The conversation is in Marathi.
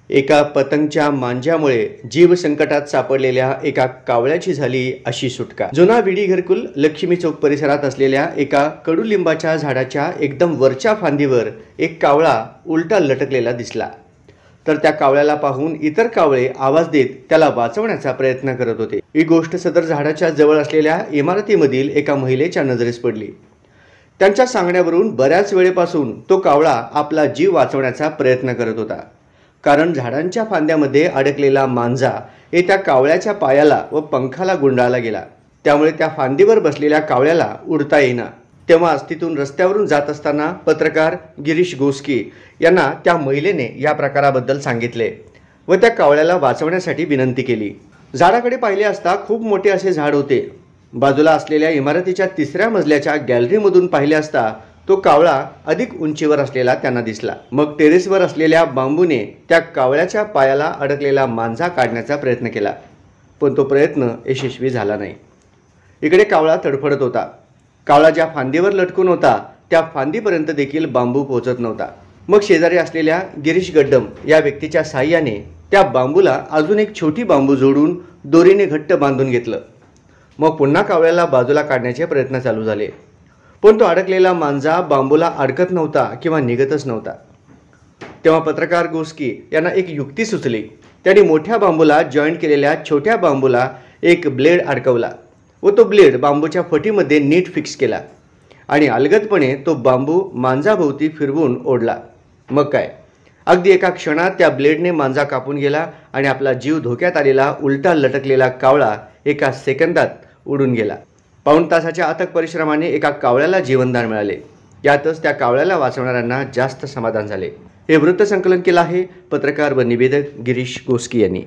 एका पतंगच्या मांज्यामुळे जीव संकटात सापडलेल्या एका कावळ्याची झाली अशी सुटका। जुना विडी घरकुल लक्ष्मी चौक परिसरात असलेल्या एका कडुलिंबाच्या झाडाच्या एकदम वरच्या फांदीवर एक कावळा उलटा लटकलेला दिसला। तर त्या कावळ्याला पाहून इतर कावळे आवाज देत त्याला वाचवण्याचा प्रयत्न करत होते। ही गोष्ट सदर झाडाच्या जवळ असलेल्या इमारतीमधील एका महिलेच्या नजरेस पडली। त्यांच्या सांगण्यावरून बऱ्याच वेळेपासून तो कावळा आपला जीव वाचवण्याचा प्रयत्न करत होता, कारण झाडांच्या फांद्यामध्ये अडकलेला मांजा हे त्या कावळ्याच्या पायाला व पंखाला गुंडाळला गेला। त्यामुळे त्या फांदीवर बसलेल्या कावळ्याला उडता येईना। तेव्हाच तिथून रस्त्यावरून जात असताना पत्रकार गिरीश गोस्की यांना त्या महिलेने या प्रकाराबद्दल सांगितले व त्या कावळ्याला वाचवण्यासाठी विनंती केली। झाडाकडे पाहिले असता खूप मोठे असे झाड होते। बाजूला असलेल्या इमारतीच्या 3ऱ्या मजल्याच्या गॅलरीमधून पाहिले असता तो कावळा अधिक उंचीवर असलेला त्यांना दिसला। मग टेरेसवर असलेल्या बांबूने त्या कावळ्याच्या पायाला अडकलेला मांजा काढण्याचा प्रयत्न केला, पण तो प्रयत्न यशस्वी झाला नाही। इकडे कावळा तडफडत होता। कावळा ज्या फांदीवर लटकून होता त्या फांदीपर्यंत देखील बांबू पोहोचत नव्हता। मग शेजारी असलेल्या गिरीश गड्डम या व्यक्तीच्या साहाय्याने त्या बांबूला अजून एक छोटी बांबू जोडून दोरीने घट्ट बांधून घेतलं। मग पुन्हा कावळ्याला बाजूला काढण्याचे प्रयत्न चालू झाले, पण तो अडकलेला मांजा बांबूला अडकत नव्हता किंवा निघतच नव्हता। तेव्हा पत्रकार गोस्की यांना एक युक्ती सुचली। त्यांनी मोठ्या बांबूला जॉईंट केलेल्या छोट्या बांबूला एक ब्लेड अडकवला व तो ब्लेड बांबूच्या फटीमध्ये नीट फिक्स केला आणि अलगदपणे तो बांबू मांजाभोवती फिरवून ओढला। मग काय, अगदी एका क्षणात त्या ब्लेडने मांजा कापून गेला आणि आपला जीव धोक्यात आलेला उलटा लटकलेला कावळा एका सेकंदात उडून गेला। पाऊण तासाच्या अथक परिश्रमाने एका कावळ्याला जीवनदान मिळाले। यातच त्या कावळ्याला वाचवणाऱ्यांना जास्त समाधान झाले। हे वृत्तसंकलन केलं आहे पत्रकार व निवेदक गिरीश गोस्की यांनी।